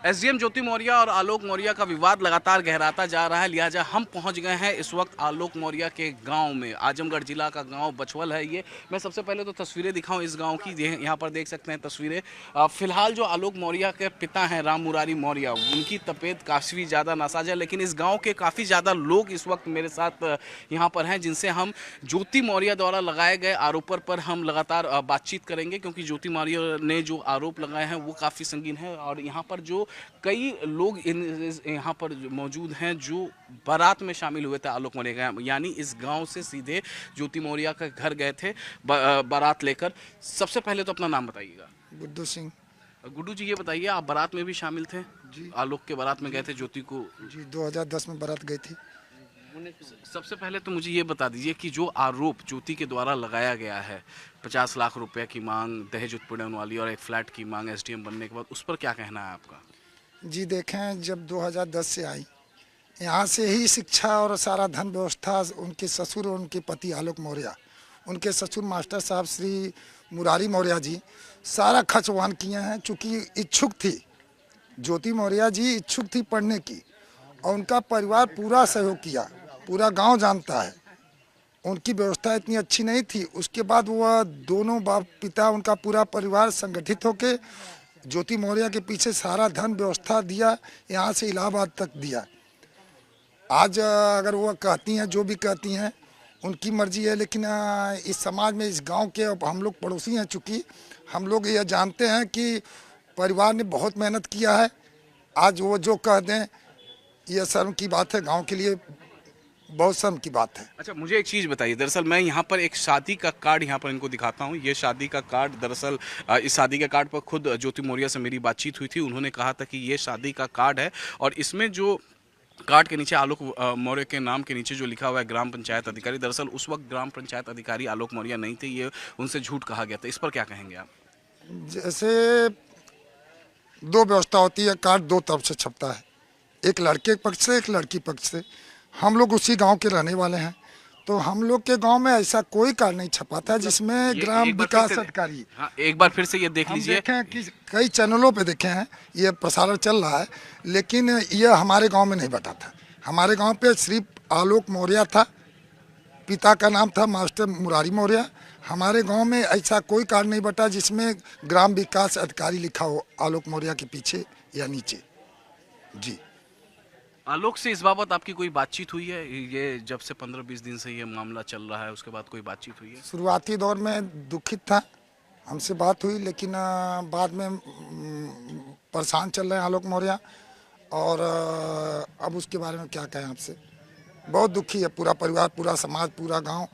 SDM ज्योति मौर्य और आलोक मौर्य का विवाद लगातार गहराता जा रहा है। लिहाजा हम पहुंच गए हैं इस वक्त आलोक मौर्य के गांव में। आजमगढ़ जिला का गांव बछवल है ये। मैं सबसे पहले तो तस्वीरें दिखाऊं इस गांव की। यहाँ पर देख सकते हैं तस्वीरें। फिलहाल जो आलोक मौर्य के पिता हैं राम मुरारी मौर्य, उनकी तबीयत काफ़ी ज़्यादा नासाज है। लेकिन इस गाँव के काफ़ी ज़्यादा लोग इस वक्त मेरे साथ यहाँ पर हैं, जिनसे हम ज्योति मौर्य द्वारा लगाए गए आरोपों पर हम लगातार बातचीत करेंगे, क्योंकि ज्योति मौर्य ने जो आरोप लगाए हैं वो काफ़ी संगीन है। और यहाँ पर जो कई लोग यहाँ पर मौजूद हैं जो बारात में शामिल हुए थे आलोक मौर्य का, यानी इस गांव से सीधे ज्योति मौर्य का घर गए थे बारात लेकर। सबसे पहले तो अपना नाम बताइएगा। गुड्डू सिंह। गुड्डू जी, ये बताइए, आप बारात में भी शामिल थे? जी। आलोक के बारात में गए थे ज्योति को? जी, 2010 में बारात गई थी। सबसे पहले तो मुझे ये बता दीजिए कि जो आरोप ज्योति के द्वारा लगाया गया है, 50 लाख रुपए की मांग, दहेज उत्पीड़न वाली और एक फ्लैट की मांग एसडीएम बनने के बाद, उस पर क्या कहना है आपका? जी देखें, जब 2010 से आई, यहाँ से ही शिक्षा और सारा धन व्यवस्था उनके ससुर और उनके पति आलोक मौर्य, उनके ससुर मास्टर साहब श्री मुरारी मौर्य जी सारा खर्च वहन किए हैं। चूँकि इच्छुक थी ज्योति मौर्य जी, इच्छुक थी पढ़ने की, और उनका परिवार पूरा सहयोग किया। पूरा गांव जानता है। उनकी व्यवस्था इतनी अच्छी नहीं थी। उसके बाद वह दोनों बाप पिता, उनका पूरा परिवार संगठित होके ज्योति मौर्य के पीछे सारा धन व्यवस्था दिया, यहाँ से इलाहाबाद तक दिया। आज अगर वह कहती हैं, जो भी कहती हैं, उनकी मर्जी है। लेकिन इस समाज में, इस गांव के, अब हम लोग पड़ोसी हैं, चूँकि हम लोग यह जानते हैं कि परिवार ने बहुत मेहनत किया है। आज वो जो कह दें, यह शर्म की बात है, गांव के लिए बहुत शर्म की बात है। अच्छा, मुझे एक चीज़ बताइए। दरअसल मैं यहाँ पर एक शादी का कार्ड यहाँ पर इनको दिखाता हूँ। ये शादी का कार्ड, दरअसल इस शादी के कार्ड पर खुद ज्योति मौर्य से मेरी बातचीत हुई थी। उन्होंने कहा था कि ये शादी का कार्ड है, और इसमें जो कार्ड के नीचे आलोक मौर्य के नाम के नीचे जो लिखा हुआ है ग्राम पंचायत अधिकारी, दरअसल उस वक्त ग्राम पंचायत अधिकारी आलोक मौर्य नहीं थे। ये उनसे झूठ कहा गया था। इस पर क्या कहेंगे आप? जैसे दो व्यवस्था होती है, कार्ड दो तरफ से छपता है, एक लड़के के पक्ष से, एक लड़की पक्ष से। हम लोग उसी गांव के रहने वाले हैं, तो हम लोग के गांव में ऐसा कोई कार्ड नहीं छपा था जिसमें ग्राम विकास अधिकारी। हाँ, एक बार फिर से ये देख लीजिए। देखें कि कई चैनलों पे देखे हैं, ये प्रसारण चल रहा है, लेकिन ये हमारे गांव में नहीं बता था। हमारे गांव पे सिर्फ आलोक मौर्य था, पिता का नाम था मास्टर मुरारी मौर्य। हमारे गांव में ऐसा कोई कार्ड नहीं बटा जिसमें ग्राम विकास अधिकारी लिखा हो आलोक मौर्य के पीछे या नीचे। जी। आलोक से इस बाबत आपकी कोई बातचीत हुई है? ये जब से 15-20 दिन से ये मामला चल रहा है, उसके बाद कोई बातचीत हुई है? शुरुआती दौर में दुखित था, हमसे बात हुई, लेकिन बाद में परेशान चल रहे हैं आलोक मौर्य। और अब उसके बारे में क्या कहें आपसे, बहुत दुखी है पूरा परिवार, पूरा समाज, पूरा गांव,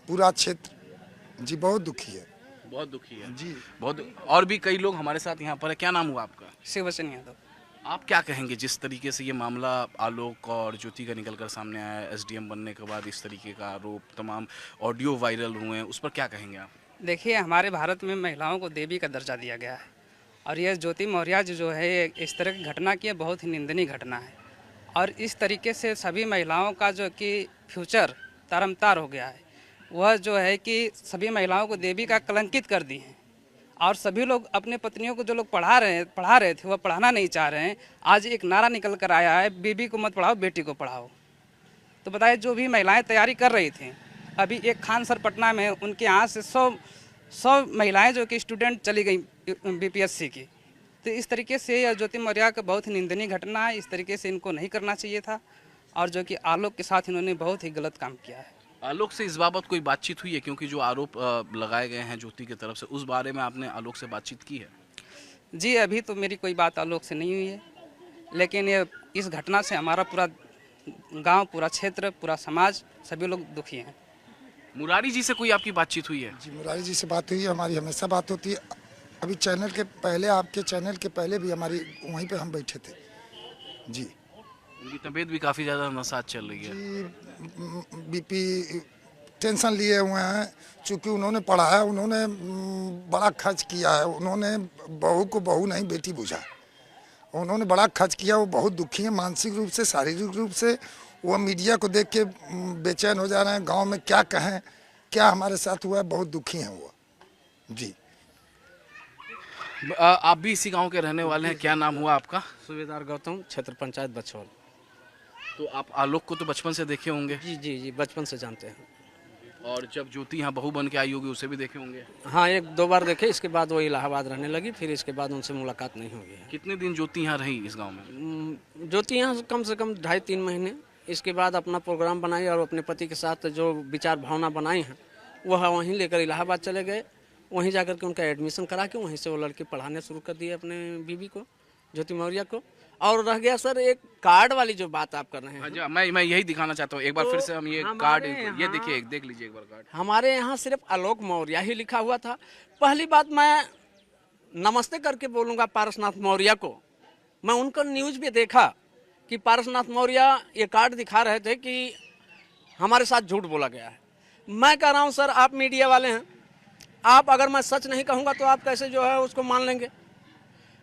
पूरा क्षेत्र। जी, बहुत दुखी है। बहुत दुखी है जी, बहुत। और भी कई लोग हमारे साथ यहाँ पर है। क्या नाम हुआ आपका? शिवचन यादव। आप क्या कहेंगे जिस तरीके से ये मामला आलोक और ज्योति का निकल कर सामने आया है, एसडीएम बनने के बाद इस तरीके का आरोप, तमाम ऑडियो वायरल हुए हैं, उस पर क्या कहेंगे आप? देखिए, हमारे भारत में महिलाओं को देवी का दर्जा दिया गया है, और यह ज्योति मौर्य जो है इस तरह की घटना की बहुत ही निंदनीय घटना है। और इस तरीके से सभी महिलाओं का जो कि फ्यूचर तारमतार हो गया है। वह जो है कि सभी महिलाओं को देवी का कलंकित कर दी हैं, और सभी लोग अपने पत्नियों को जो लोग पढ़ा रहे थे, वह पढ़ाना नहीं चाह रहे हैं। आज एक नारा निकल कर आया है, बीबी को मत पढ़ाओ, बेटी को पढ़ाओ। तो बताइए, जो भी महिलाएं तैयारी कर रही थी, अभी एक खान सर पटना में उनके यहाँ से 100 महिलाएं जो कि स्टूडेंट चली गई बीपीएससी की। तो इस तरीके से यह ज्योति मौर्य का बहुत ही निंदनीय घटना है। इस तरीके से इनको नहीं करना चाहिए था, और जो कि आलोक के साथ इन्होंने बहुत ही गलत काम किया है। आलोक से इस बाबत कोई बातचीत हुई है? क्योंकि जो आरोप लगाए गए हैं ज्योति की तरफ से, उस बारे में आपने आलोक से बातचीत की है? जी, अभी तो मेरी कोई बात आलोक से नहीं हुई है, लेकिन ये इस घटना से हमारा पूरा गांव, पूरा क्षेत्र, पूरा समाज, सभी लोग दुखी हैं। मुरारी जी से कोई आपकी बातचीत हुई है? जी, मुरारी जी से बात हुई है, हमारी हमेशा बात होती है। अभी चैनल के पहले, आपके चैनल के पहले भी हमारी वहीं पे हम बैठे थे। जी। उनकी तबीयत भी काफ़ी ज़्यादा नासाज चल रही है। जी, बीपी, टेंशन लिए हुए हैं। चूँकि उन्होंने पढ़ाया, उन्होंने बड़ा खर्च किया है। उन्होंने बहू को बहू नहीं बेटी बुझा, उन्होंने बड़ा खर्च किया। वो बहुत दुखी है, मानसिक रूप से, शारीरिक रूप से। वो मीडिया को देख के बेचैन हो जा रहे हैं। गांव में क्या कहें, क्या हमारे साथ हुआ है, बहुत दुखी हैं वो। जी। आप भी इसी गांव के रहने वाले हैं, क्या नाम हुआ आपका? सूबेदार गौतम, क्षेत्र पंचायत बछौल। तो आप आलोक को तो बचपन से देखे होंगे, जी जी जी, बचपन से जानते हैं। और जब ज्योति यहाँ बहू बन के आई होगी उसे भी देखे होंगे। हाँ, एक दो बार देखे, इसके बाद वो इलाहाबाद रहने लगी, फिर इसके बाद उनसे मुलाकात नहीं हुई है। कितने दिन ज्योति यहाँ रही इस गांव में? ज्योति यहाँ कम से कम 2.5-3 महीने। इसके बाद अपना प्रोग्राम बनाई और अपने पति के साथ जो विचार भावना बनाई हैं वह वहीं लेकर इलाहाबाद चले गए। वहीं जाकर के उनका एडमिशन करा के वहीं से वो लड़की पढ़ाने शुरू कर दिए अपने बीवी को, ज्योति मौर्य को। और रह गया सर एक कार्ड वाली जो बात आप कर रहे हैं। अच्छा, मैं यही दिखाना चाहता हूँ एक बार तो फिर से हम ये कार्ड, ये देखिए, देख लीजिए एक बार कार्ड। हमारे यहाँ सिर्फ आलोक मौर्य ही लिखा हुआ था। पहली बात मैं नमस्ते करके बोलूँगा पारसनाथ मौर्य को। मैं उनका न्यूज़ भी देखा कि पारसनाथ मौर्य ये कार्ड दिखा रहे थे कि हमारे साथ झूठ बोला गया है। मैं कह रहा हूँ सर, आप मीडिया वाले हैं, आप अगर मैं सच नहीं कहूँगा तो आप कैसे जो है उसको मान लेंगे।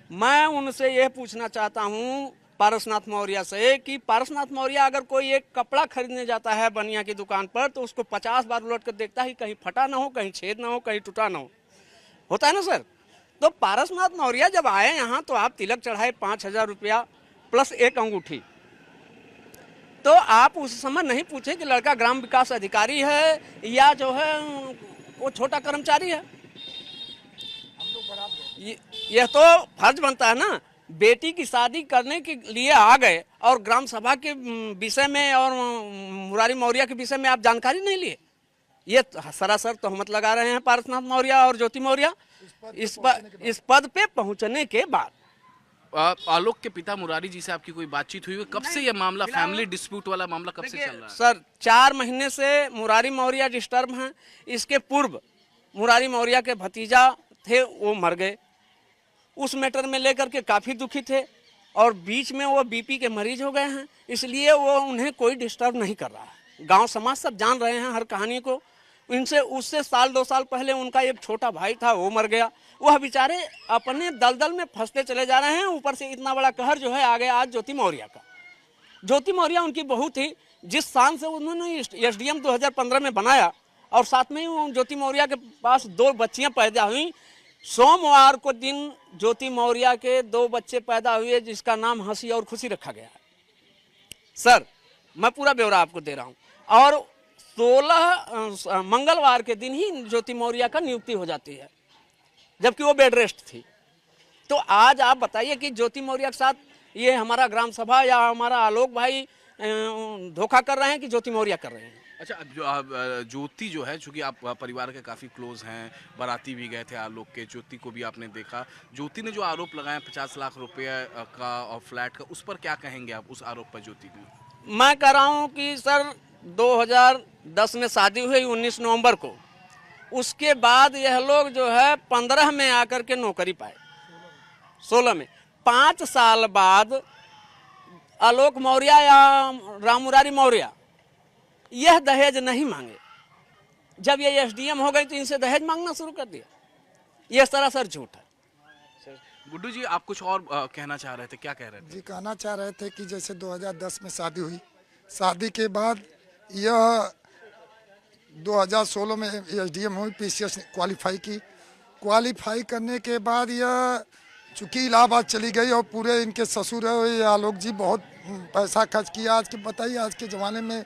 मैं उनसे यह पूछना चाहता हूँ पारसनाथ मौर्य से कि पारसनाथ मौर्य अगर कोई एक कपड़ा खरीदने जाता है बनिया की दुकान पर तो उसको 50 बार उलट कर देखता है, कहीं फटा ना हो, कहीं छेद ना हो, कहीं टूटा ना हो, होता है ना सर। तो पारसनाथ मौर्य जब आए यहाँ तो आप तिलक चढ़ाए 5,000 रुपया प्लस एक अंगूठी। तो आप उस समय नहीं पूछे कि लड़का ग्राम विकास अधिकारी है या जो है वो छोटा कर्मचारी है। यह तो फर्ज बनता है ना, बेटी की शादी करने के लिए आ गए और ग्राम सभा के विषय में और मुरारी मौर्य के विषय में आप जानकारी नहीं लिए। ये सरासर तोहमत लगा रहे हैं पारसनाथ मौर्य और ज्योति मौर्य इस पद पे पहुंचने के बाद। आलोक के पिता मुरारी जी से आपकी कोई बातचीत हुई है? कब से ये मामला, फैमिली डिस्प्यूट वाला मामला कब से चल रहा है? सर 4 महीने से मुरारी मौर्य डिस्टर्ब हैं। इसके पूर्व मुरारी मौर्य के भतीजा थे, वो मर गए। उस मैटर में लेकर के काफ़ी दुखी थे और बीच में वो बीपी के मरीज हो गए हैं, इसलिए वो उन्हें कोई डिस्टर्ब नहीं कर रहा है। गांव समाज सब जान रहे हैं हर कहानी को। इनसे उससे 1-2 साल पहले उनका एक छोटा भाई था, वो मर गया। वह बेचारे अपने दलदल में फंसते चले जा रहे हैं। ऊपर से इतना बड़ा कहर जो है आ गया आज ज्योति मौर्य का। ज्योति मौर्य उनकी बहू थी, जिस शान से उन्होंने एसडीएम 2015 में बनाया और साथ में ही ज्योति मौर्य के पास 2 बच्चियां पैदा हुई। सोमवार को दिन ज्योति मौर्य के 2 बच्चे पैदा हुए जिसका नाम हंसी और खुशी रखा गया है। सर मैं पूरा ब्यौरा आपको दे रहा हूँ। और 16 मंगलवार के दिन ही ज्योति मौर्य का नियुक्ति हो जाती है, जबकि वो बेड रेस्ट थी। तो आज आप बताइए कि ज्योति मौर्य के साथ ये हमारा ग्राम सभा या हमारा आलोक भाई धोखा कर रहे हैं कि ज्योति मौर्य कर रहे हैं। अच्छा, ज्योति जो है, चूंकि आप परिवार के काफ़ी क्लोज हैं, बाराती भी गए थे आलोक के, ज्योति को भी आपने देखा। ज्योति ने जो आरोप लगाया 50 लाख रुपए का और फ्लैट का, उस पर क्या कहेंगे आप, उस आरोप पर ज्योति को? मैं कह रहा हूँ कि सर 2010 में शादी हुई 19 नवंबर को, उसके बाद यह लोग जो है 15 में आकर के नौकरी पाए, 16 में। 5 साल बाद आलोक मौर्य या राम मुरारी मौर्य यह दहेज नहीं मांगे। जब ये एसडीएम हो गई तो इनसे दहेज मांगना शुरू कर दिया। यह सरासर झूठ है। गुड्डू जी, आप कुछ और कहना चाह रहे थे, क्या कह रहे थे? जी, कहना चाह रहे थे कि जैसे 2010 में शादी हुई, शादी के बाद यह 2016 में एसडीएम हुई, पीसीएस क्वालिफाई की। क्वालिफाई करने के बाद यह चूँकि इलाहाबाद चली गई और पूरे इनके ससुर है आलोक जी बहुत पैसा खर्च किया। आज के बताइए, आज के ज़माने में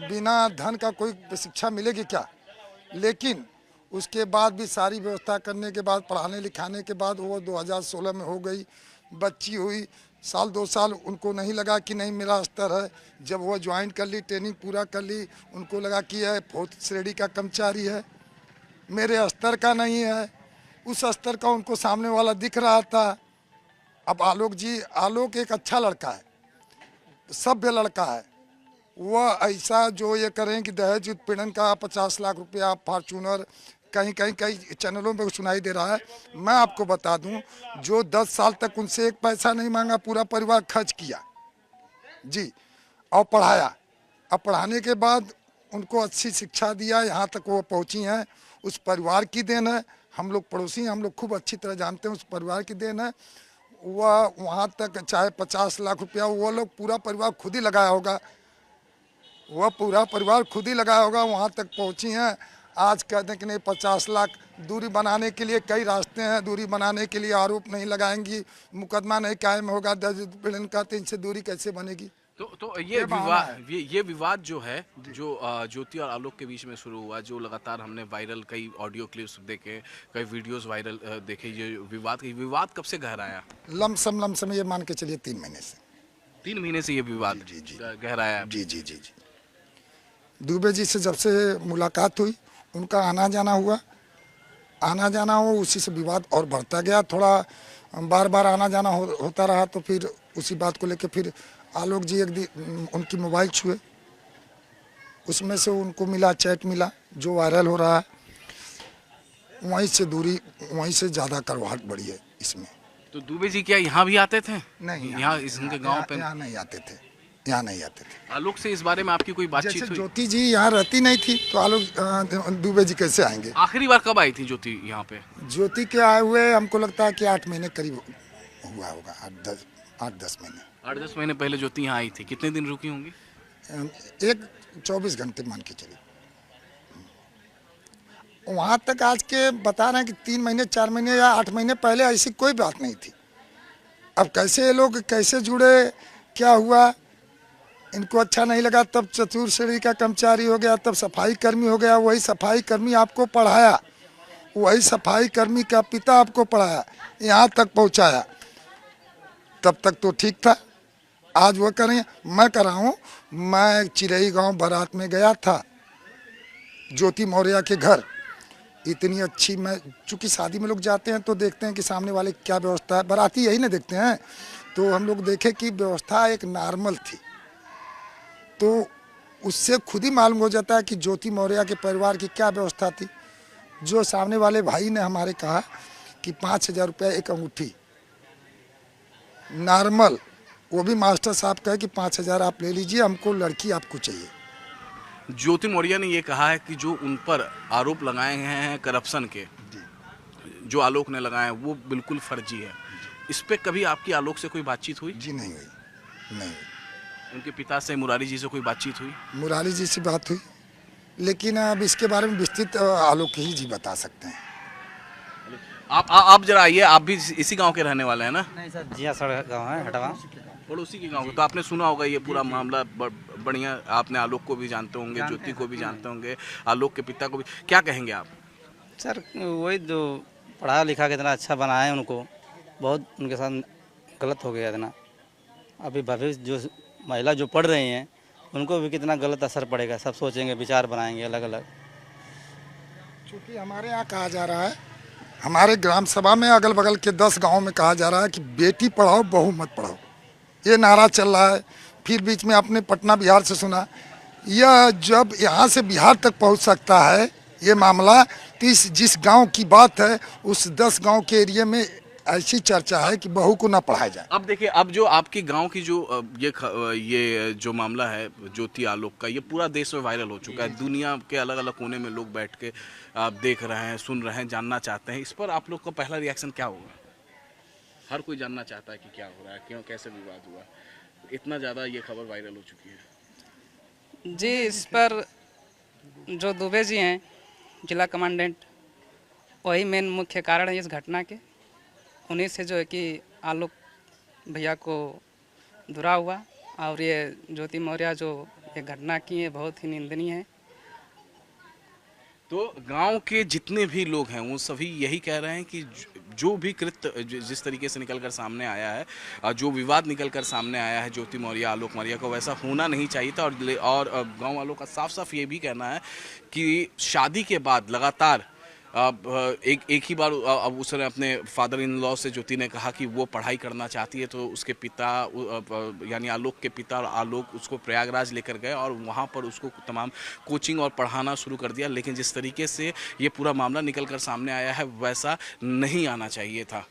बिना धन का कोई शिक्षा मिलेगी क्या? लेकिन उसके बाद भी सारी व्यवस्था करने के बाद, पढ़ाने लिखाने के बाद वो 2016 में हो गई। बच्ची हुई 1-2 साल, उनको नहीं लगा कि नहीं मेरा स्तर है। जब वो ज्वाइन कर ली, ट्रेनिंग पूरा कर ली, उनको लगा कि यह 4th श्रेणी का कर्मचारी है, मेरे स्तर का नहीं है। उस स्तर का उनको सामने वाला दिख रहा था। अब आलोक एक अच्छा लड़का है, सभ्य लड़का है। वह ऐसा जो ये करें कि दहेज उत्पीड़न का 50 लाख रुपया, फॉर्चूनर, कई चैनलों में सुनाई दे रहा है। मैं आपको बता दूं, जो 10 साल तक उनसे एक पैसा नहीं मांगा, पूरा परिवार खर्च किया जी, और पढ़ाया। अब पढ़ाने के बाद उनको अच्छी शिक्षा दिया, यहाँ तक वो पहुँची हैं, उस परिवार की देन है। हम लोग पड़ोसी हैं, हम लोग खूब अच्छी तरह जानते हैं, उस परिवार की देन है। वह वहाँ तक चाहे 50 लाख रुपया वो लोग पूरा परिवार खुद ही लगाया होगा, वह पूरा परिवार खुद ही लगाया होगा, वहाँ तक पहुँची हैं। आज कहते हैं कि नहीं 50 लाख दूरी बनाने के लिए कई रास्ते हैं, दूरी बनाने के लिए आरोप नहीं लगाएंगी, मुकदमा नहीं कायम होगा 10 दिन का, तो इनसे दूरी कैसे बनेगी। तो ये विवाद ये विवाद जो है जो ज्योति और आलोक के बीच में शुरू हुआ, जो लगातार हमने वायरल कई ऑडियो क्लिप्स देखे, कई वीडियोस वायरल देखे, ये विवाद कब से गहराया? लमसम ये मान के चलिए 3 महीने से। 3 महीने से ये विवाद जी। गहराया? जी। दुबे जी से जब से मुलाकात हुई, उनका आना जाना हुआ, उसी से विवाद और बढ़ता गया। थोड़ा बार बार आना जाना होता रहा, तो फिर उसी बात को लेकर फिर आलोक जी एक दिन उनकी मोबाइल छुए, उसमें से उनको मिला चैट मिला जो वायरल हो रहा है, वहीं से ज़्यादा करवाहट बढ़ी है इसमें। तो दुबे जी क्या यहाँ भी आते थे? नहीं, यहाँ इनके गांव पे यहाँ नहीं आते थे। आलोक से इस बारे में आपकी कोई बातचीत जैसे हुई? ज्योति जी यहाँ रहती नहीं थी, तो आलोक दुबे जी कैसे आएंगे? आखिरी बार कब आई थी ज्योति यहाँ पे? ज्योति के आए हुए हमको लगता है कि 8 महीने करीब हुआ होगा, 8-10 महीने। 8-10 महीने पहले ज्योति यहाँ आई थी। कितने दिन रुकी होंगी? 24 घंटे मान के चलिए। वहाँ तक आज के बता रहे हैं कि 3 महीने 4 महीने या 8 महीने पहले ऐसी कोई बात नहीं थी। अब कैसे ये लोग कैसे जुड़े, क्या हुआ, इनको अच्छा नहीं लगा, तब चतुर श्रेणी का कर्मचारी हो गया, तब सफाई कर्मी हो गया, वही सफाई कर्मी आपको पढ़ाया, वही सफाई कर्मी का पिता आपको पढ़ाया, यहाँ तक पहुँचाया, तब तक तो ठीक था। आज वो करें, मैं कर रहा हूँ। मैं चिरई गांव बारात में गया था, ज्योति मौर्य के घर। इतनी अच्छी, मैं चूँकि शादी में लोग जाते हैं तो देखते हैं कि सामने वाले क्या व्यवस्था है, बाराती यही ना देखते हैं, तो हम लोग देखे कि व्यवस्था एक नॉर्मल थी। तो उससे खुद ही मालूम हो जाता है कि ज्योति मौर्य के परिवार की क्या व्यवस्था थी। जो सामने वाले भाई ने हमारे कहा कि 5,000 रुपये एक अंगूठी नॉर्मल, वो भी मास्टर साहब कहे कि 5,000 आप ले लीजिए, हमको लड़की आपको चाहिए। ज्योति मौर्य ने ये कहा है कि जो उन पर आरोप लगाए गए हैं करप्शन के, जो आलोक ने लगाए हैं, वो बिल्कुल फर्जी है। इस पे कभी आपकी आलोक से कोई बातचीत हुई? जी नहीं हुई, नहीं हुई। उनके पिता से, मुरारी जी से कोई बातचीत हुई? मुरारी जी से बात हुई, लेकिन अब इसके बारे में विस्तृत आलोक ही जी बता सकते हैं। आप जरा आइए, आप भी इसी गांव के रहने वाले हैं ना? नहीं सर, जिया सड़ गाँव है, हटवा पड़ोसी के गांव। तो आपने सुना होगा ये पूरा मामला बढ़िया। आपने आलोक को भी जानते होंगे, ज्योति को भी जानते होंगे, आलोक के पिता को भी। क्या कहेंगे आप? सर, वही जो पढ़ा लिखा के इतना अच्छा बनाए, उनको बहुत उनके साथ गलत हो गया इतना। अभी भविष्य जो महिला जो पढ़ रही हैं उनको भी कितना गलत असर पड़ेगा, सब सोचेंगे, विचार बनाएंगे अलग अलग। चूँकि हमारे यहाँ कहा जा रहा है, हमारे ग्राम सभा में अगल बगल के 10 गाँव में कहा जा रहा है कि बेटी पढ़ाओ बहू मत पढ़ाओ, ये नारा चल रहा है। फिर बीच में आपने पटना बिहार से सुना, यह जब यहाँ से बिहार तक पहुँच सकता है ये मामला, तो जिस गांव की बात है उस 10 गांव के एरिया में ऐसी चर्चा है कि बहू को ना पढ़ाया जाए। अब देखिए, अब जो आपके गांव की जो ये जो मामला है ज्योति आलोक का, ये पूरा देश में वायरल हो चुका है। दुनिया के अलग अलग कोने में लोग बैठ के देख रहे हैं, सुन रहे हैं, जानना चाहते हैं। इस पर आप लोग का पहला रिएक्शन क्या होगा? हर कोई जानना चाहता है कि क्या हो रहा है, क्यों, कैसे विवाद हुआ, इतना ज़्यादा ये खबर वायरल हो चुकी है। जी, इस पर जो दुबे जी हैं जिला कमांडेंट, वही मेन मुख्य कारण है इस घटना के। उन्हीं से जो है कि आलोक भैया को धुरा हुआ, और ये ज्योति मौर्य जो ये घटना की है बहुत ही निंदनीय है। तो गांव के जितने भी लोग हैं वो सभी यही कह रहे हैं कि जो भी कृत्य जिस तरीके से निकलकर सामने आया है, जो विवाद निकलकर सामने आया है ज्योति मौर्य आलोक मौर्य को, वैसा होना नहीं चाहिए था। और गांव वालों का साफ साफ ये भी कहना है कि शादी के बाद लगातार एक ही बार अब उसने अपने फादर इन लॉ से ज्योति ने कहा कि वो पढ़ाई करना चाहती है, तो उसके पिता यानी आलोक के पिता आलोक उसको प्रयागराज लेकर गए और वहाँ पर उसको तमाम कोचिंग और पढ़ाना शुरू कर दिया। लेकिन जिस तरीके से ये पूरा मामला निकल कर सामने आया है वैसा नहीं आना चाहिए था।